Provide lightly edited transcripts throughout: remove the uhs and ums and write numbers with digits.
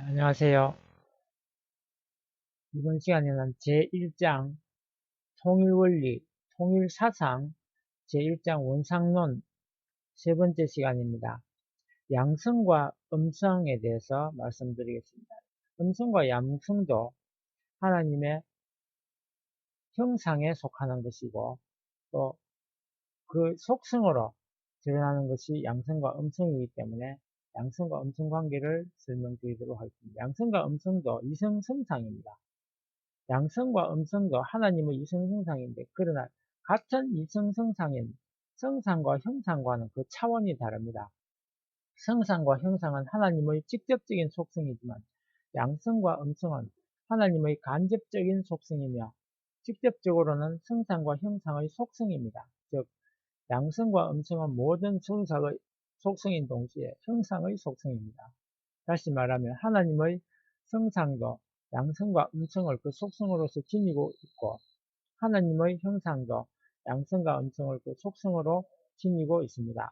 안녕하세요. 이번 시간에는 제1장 통일원리, 통일사상, 제1장 원상론 세 번째 시간입니다. 양성과 음성에 대해서 말씀드리겠습니다. 음성과 양성도 하나님의 형상에 속하는 것이고 또 그 속성으로 드러나는 것이 양성과 음성이기 때문에 양성과 음성 관계를 설명드리도록 하겠습니다. 양성과 음성도 이성성상입니다. 양성과 음성도 하나님의 이성성상인데 그러나 같은 이성성상인 성상과 형상과는 그 차원이 다릅니다. 성상과 형상은 하나님의 직접적인 속성이지만 양성과 음성은 하나님의 간접적인 속성이며 직접적으로는 성상과 형상의 속성입니다. 즉 양성과 음성은 모든 성상의 속성인 동시에 형상의 속성입니다. 다시 말하면 하나님의 성상도 양성과 음성을 그 속성으로서 지니고 있고 하나님의 형상도 양성과 음성을 그 속성으로 지니고 있습니다.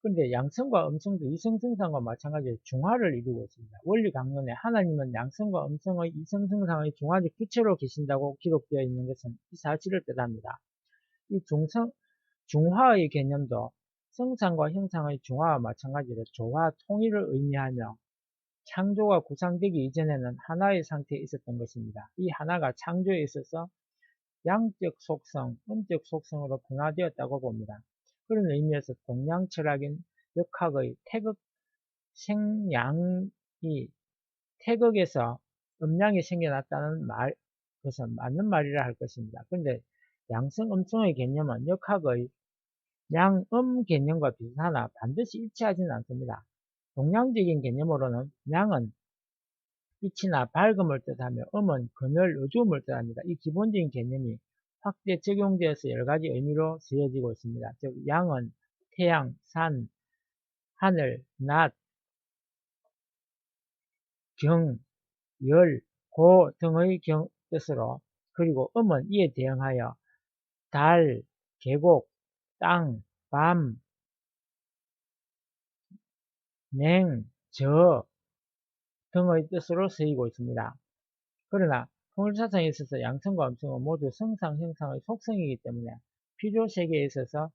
그런데 양성과 음성도 이성성상과 마찬가지로 중화를 이루고 있습니다. 원리 강론에 하나님은 양성과 음성의 이성성상의 중화적 기체로 계신다고 기록되어 있는 것은 이 사실을 뜻합니다. 이 중화의 개념도 성상과 형상의 중화와 마찬가지로 조화, 통일을 의미하며 창조가 구상되기 이전에는 하나의 상태에 있었던 것입니다. 이 하나가 창조에 있어서 양적 속성, 음적 속성으로 분화되었다고 봅니다. 그런 의미에서 동양 철학인 역학의 태극 생양이 태극에서 음양이 생겨났다는 것은 맞는 말이라 할 것입니다. 그런데 양성, 음성의 개념은 역학의 양, 개념과 비슷하나 반드시 일치하지는 않습니다. 동양적인 개념으로는 양은 빛이나 밝음을 뜻하며 음은 그늘, 어두움을 뜻합니다. 이 기본적인 개념이 확대 적용되어서 여러가지 의미로 쓰여지고 있습니다. 즉 양은 태양, 산, 하늘, 낮, 경, 열, 고 등의 뜻으로 그리고 음은 이에 대응하여 달, 계곡, 땅, 밤, 냉, 저 등의 뜻으로 쓰이고 있습니다. 그러나 통일사상에 있어서 양성과 음성은 모두 성상, 형상의 속성이기 때문에 필요세계에 있어서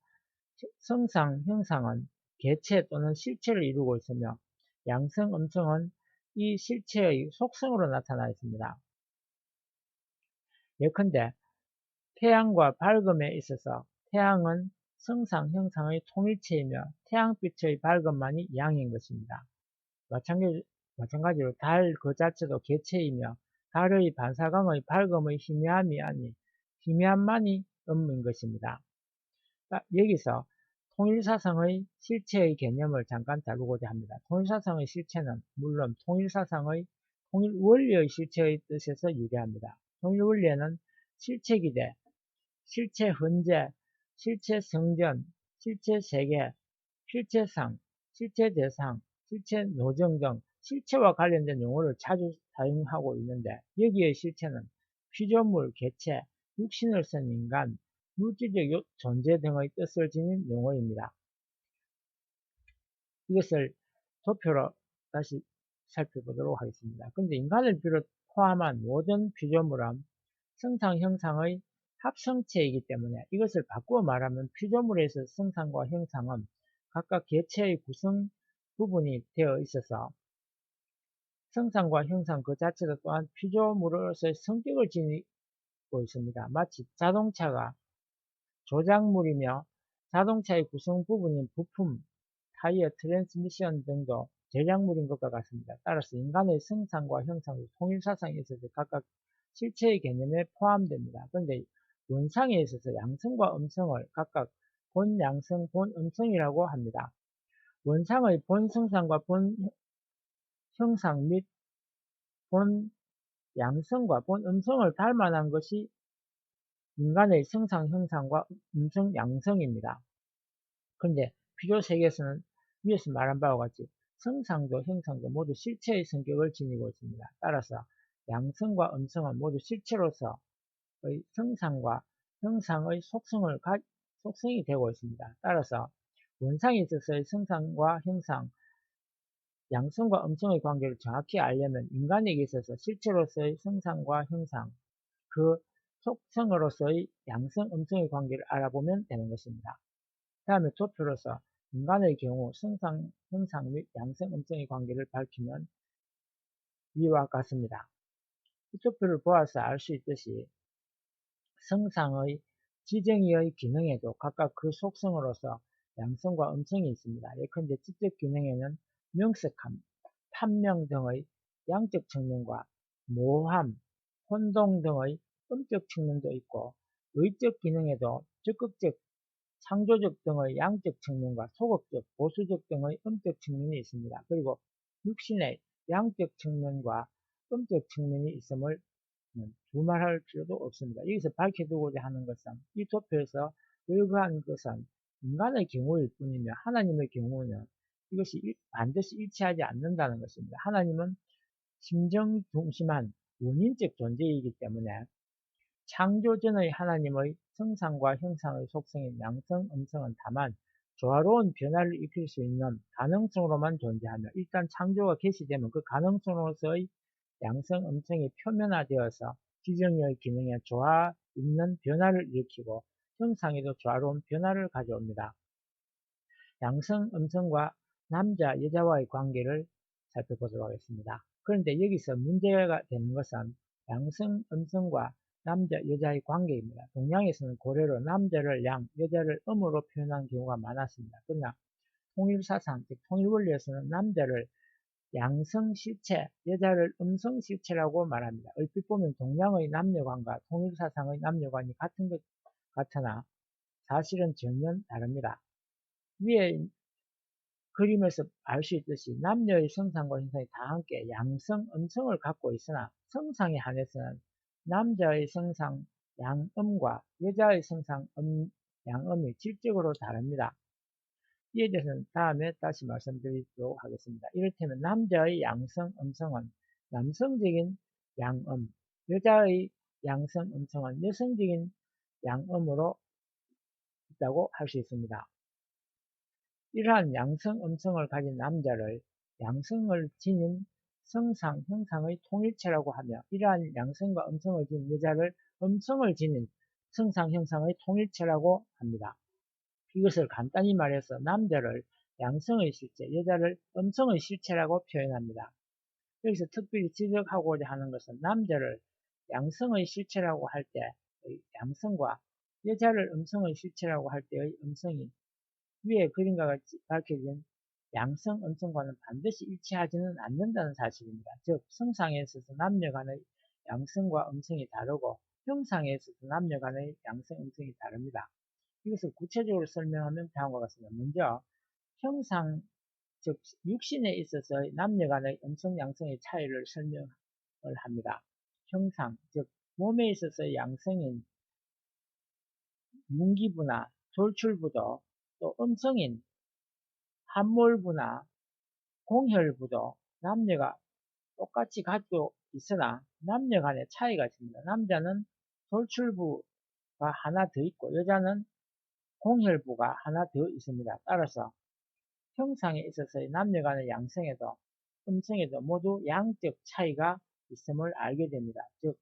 성상, 형상은 개체 또는 실체를 이루고 있으며 양성, 음성은 이 실체의 속성으로 나타나 있습니다. 예컨대 태양과 밝음에 있어서 태양은 성상, 형상의 통일체이며 태양빛의 밝음만이 양인 것입니다. 마찬가지로 달 그 자체도 개체이며 달의 반사광의 밝음의 희미함만이 음인 것입니다. 여기서 통일사상의 실체의 개념을 잠깐 다루고자 합니다. 통일사상의 실체는 물론 통일원리의 실체의 뜻에서 유래합니다. 통일원리에는 실체기대, 실체헌재, 실체성전, 실체세계, 실체상, 실체대상, 실체노정 등 실체와 관련된 용어를 자주 사용하고 있는데 여기의 실체는 피조물, 개체, 육신을 쓴 인간, 물질적 존재 등의 뜻을 지닌 용어입니다. 이것을 도표로 다시 살펴보도록 하겠습니다. 그런데 인간을 포함한 모든 피조물은 성상, 형상의 합성체이기 때문에 이것을 바꾸어 말하면 피조물에서 성상과 형상은 각각 개체의 구성 부분이 되어 있어서 성상과 형상 그 자체도 또한 피조물로서의 성격을 지니고 있습니다. 마치 자동차가 조작물이며 자동차의 구성 부분인 부품, 타이어, 트랜스미션 등도 제작물인 것과 같습니다. 따라서 인간의 성상과 형상도 통일사상에 있어서 각각 실체의 개념에 포함됩니다. 그런데 원상에 있어서 양성과 음성을 각각 본양성, 본음성이라고 합니다. 원상의 본성상과 본형상 및 본양성과 본음성을 닮아난 것이 인간의 성상, 형상과 음성, 양성입니다. 그런데 필요세계에서는 위에서 말한 바와 같이 성상도 형상도 모두 실체의 성격을 지니고 있습니다. 따라서 양성과 음성은 모두 실체로서의 성상과 형상의 속성이 되고 있습니다. 따라서 원상에 있어서의 성상과 형상, 양성과 음성의 관계를 정확히 알려면 인간에게 있어서 실체로서의 성상과 형상, 그 속성으로서의 양성, 음성의 관계를 알아보면 되는 것입니다. 다음에 도표로서 인간의 경우 성상, 형상 및 양성, 음성의 관계를 밝히면 위와 같습니다. 이 도표를 보아서 알 수 있듯이 성상의 지정의의 기능에도 각각 그 속성으로서 양성과 음성이 있습니다. 예컨대 지적 기능에는 명석함, 판명 등의 양적 측면과 모호함, 혼동 등의 음적 측면도 있고, 의적 기능에도 적극적, 창조적 등의 양적 측면과 소극적, 보수적 등의 음적 측면이 있습니다. 그리고 육신의 양적 측면과 음적 측면이 있음을 두말할 필요도 없습니다. 여기서 밝혀두고자 하는 것은 이 도표에서 열거한 것은 인간의 경우일 뿐이며 하나님의 경우는 이것이 반드시 일치하지 않는다는 것입니다. 하나님은 심정 중심한 원인적 존재이기 때문에 창조 전의 하나님의 성상과 형상의 속성인 양성, 음성은 다만 조화로운 변화를 일으킬 수 있는 가능성으로만 존재하며 일단 창조가 개시되면 그 가능성으로서의 양성, 음성이 표면화되어서 지정의 기능에 조화 있는 변화를 일으키고 형상에도 조화로운 변화를 가져옵니다. 양성, 음성과 남자, 여자와의 관계를 살펴보도록 하겠습니다. 그런데 여기서 문제가 되는 것은 양성, 음성과 남자, 여자의 관계입니다. 동양에서는 고래로 남자를 양, 여자를 음으로 표현한 경우가 많았습니다. 그러나 통일사상, 즉 통일원리에서는 남자를 양성 실체, 여자를 음성 실체라고 말합니다. 얼핏 보면 동양의 남녀관과 통일사상의 남녀관이 같은 것 같으나 사실은 전혀 다릅니다. 위에 그림에서 알 수 있듯이 남녀의 성상과 형상이 다 함께 양성, 음성을 갖고 있으나 성상에 한해서는 남자의 성상 양음과 여자의 성상 양음이 질적으로 다릅니다. 이에 대해서는 다음에 다시 말씀드리도록 하겠습니다. 이를테면 남자의 양성, 음성은 남성적인 양음, 여자의 양성, 음성은 여성적인 양음으로 있다고 할 수 있습니다. 이러한 양성, 음성을 가진 남자를 양성을 지닌 성상, 형상의 통일체라고 하며 이러한 양성과 음성을 지닌 여자를 음성을 지닌 성상, 형상의 통일체라고 합니다. 이것을 간단히 말해서 남자를 양성의 실체, 여자를 음성의 실체라고 표현합니다. 여기서 특별히 지적하고자 하는 것은 남자를 양성의 실체라고 할 때 양성과 여자를 음성의 실체라고 할 때의 음성이 위에 그림과 같이 밝혀진 양성, 음성과는 반드시 일치하지는 않는다는 사실입니다. 즉 성상에 있어서 남녀 간의 양성과 음성이 다르고 형상에 있어서 남녀 간의 양성, 음성이 다릅니다. 이것을 구체적으로 설명하면 다음과 같습니다. 먼저 형상, 즉 육신에 있어서의 남녀 간의 음성, 양성의 차이를 설명을 합니다. 형상, 즉 몸에 있어서의 양성인 윤기부나 돌출부도 또 음성인 함몰부나 공혈부도 남녀가 똑같이 가지고 있으나 남녀 간의 차이가 있습니다. 남자는 돌출부가 하나 더 있고 여자는 공혈부가 하나 더 있습니다. 따라서 형상에 있어서의 남녀 간의 양성에도 음성에도 모두 양적 차이가 있음을 알게 됩니다. 즉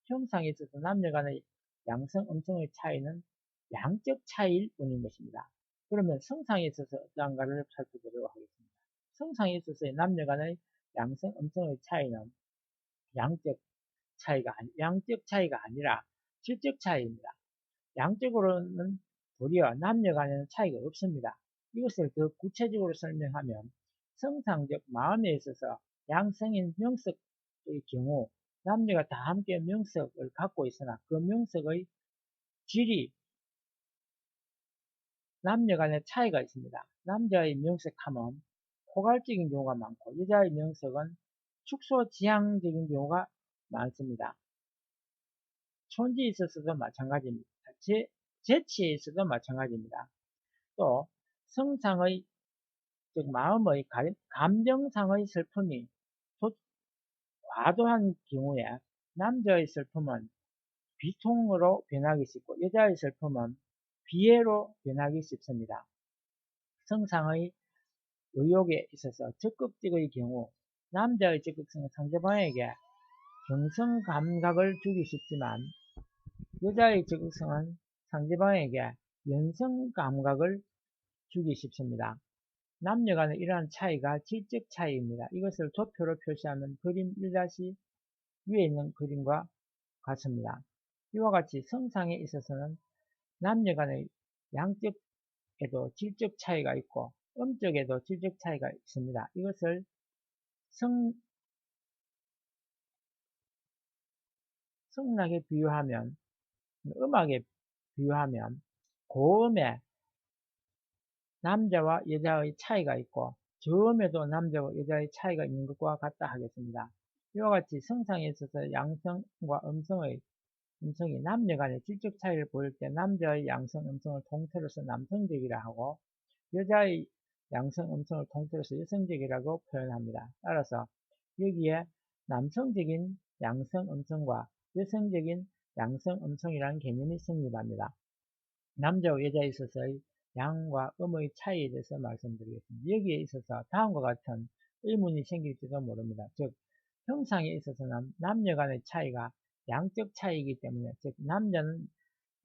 형상에 있어서 남녀 간의 양성, 음성의 차이는 양적 차이일 뿐인 것입니다. 그러면 성상에 있어서 어떠한가를 살펴보도록 하겠습니다. 성상에 있어서의 남녀 간의 양성, 음성의 차이는 양적 차이가 아니라 질적 차이입니다. 양적으로는 도리어 남녀 간에는 차이가 없습니다. 이것을 더 구체적으로 설명하면 성상적 마음에 있어서 양성인 명석의 경우 남녀가 다 함께 명석을 갖고 있으나 그 명석의 질이 남녀 간의 차이가 있습니다. 남자의 명석함은 포괄적인 경우가 많고 여자의 명석은 축소지향적인 경우가 많습니다. 촌지에 있어서도 마찬가지입니다. 재치에 있어도 마찬가지입니다. 또 성상의 즉 마음의 감정상의 슬픔이 과도한 경우에 남자의 슬픔은 비통으로 변하기 쉽고 여자의 슬픔은 비애로 변하기 쉽습니다. 성상의 의욕에 있어서 적극적의 경우 남자의 적극성은 상대방에게 경성 감각을 주기 쉽지만 여자의 적극성은 상대방에게 연성 감각을 주기 쉽습니다. 남녀 간의 이러한 차이가 질적 차이입니다. 이것을 도표로 표시하면 그림 1- 위에 있는 그림과 같습니다. 이와 같이 성상에 있어서는 남녀 간의 양적에도 질적 차이가 있고 음적에도 질적 차이가 있습니다. 이것을 성락에 비유하면, 음악에 비유하면 고음에 남자와 여자의 차이가 있고 저음에도 남자와 여자의 차이가 있는 것과 같다 하겠습니다. 이와 같이 성상에 있어서 양성과 음성이 남녀 간의 질적 차이를 보일 때 남자의 양성, 음성을 통틀어서 남성적이라 하고 여자의 양성, 음성을 통틀어서 여성적이라고 표현합니다. 따라서 여기에 남성적인 양성, 음성과 여성적인 양성, 음성이라는 개념이 성립합니다. 남자와 여자에 있어서의 양과 음의 차이에 대해서 말씀드리겠습니다. 여기에 있어서 다음과 같은 의문이 생길지도 모릅니다. 즉, 형상에 있어서는 남녀 간의 차이가 양적 차이이기 때문에, 즉 남자는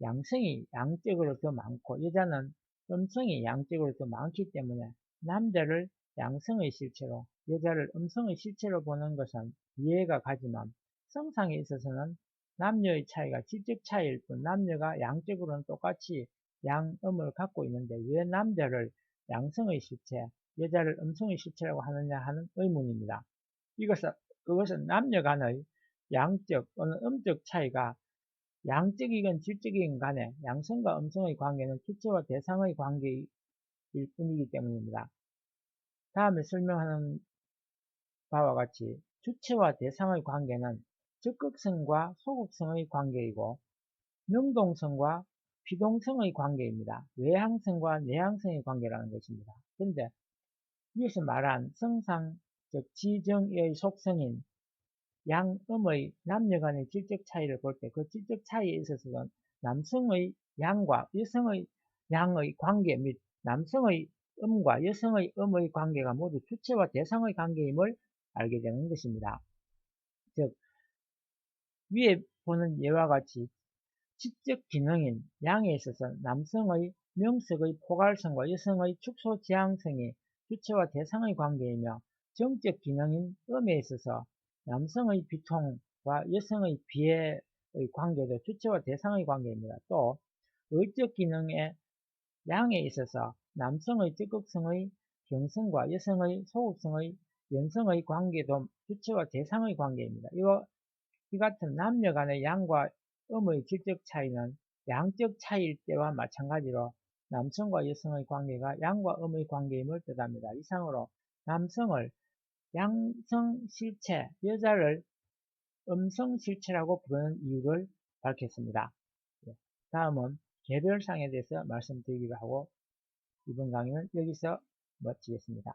양성이 양적으로 더 많고 여자는 음성이 양적으로 더 많기 때문에 남자를 양성의 실체로 여자를 음성의 실체로 보는 것은 이해가 가지만 성상에 있어서는 남녀의 차이가 질적 차이일 뿐 남녀가 양적으로는 똑같이 양음을 갖고 있는데 왜 남자를 양성의 실체, 여자를 음성의 실체라고 하느냐 하는 의문입니다. 그것은 남녀 간의 양적 또는 음적 차이가 양적이건 질적이건 간에 양성과 음성의 관계는 주체와 대상의 관계일 뿐이기 때문입니다. 다음에 설명하는 바와 같이 주체와 대상의 관계는 적극성과 소극성의 관계이고 능동성과 비동성의 관계입니다. 외향성과 내향성의 관계라는 것입니다. 그런데 위에서 말한 성상, 즉 지정의 속성인 양음의 남녀 간의 질적 차이를 볼 때 그 질적 차이에 있어서는 남성의 양과 여성의 양의 관계 및 남성의 음과 여성의 음의 관계가 모두 주체와 대상의 관계임을 알게 되는 것입니다. 즉, 위에 보는 예와 같이 지적 기능인 양에 있어서 남성의 명색의 포괄성과 여성의 축소 지향성이 주체와 대상의 관계이며 정적 기능인 음에 있어서 남성의 비통과 여성의 비애의 관계도 주체와 대상의 관계입니다. 또 의적 기능의 양에 있어서 남성의 적극성의 경성과 여성의 소극성의 연성의 관계도 주체와 대상의 관계입니다. 이 같은 남녀 간의 양과 음의 질적 차이는 양적 차이일 때와 마찬가지로 남성과 여성의 관계가 양과 음의 관계임을 뜻합니다. 이상으로 남성을 양성 실체, 여자를 음성 실체라고 부르는 이유를 밝혔습니다. 다음은 개별상에 대해서 말씀드리기로 하고 이번 강의는 여기서 마치겠습니다.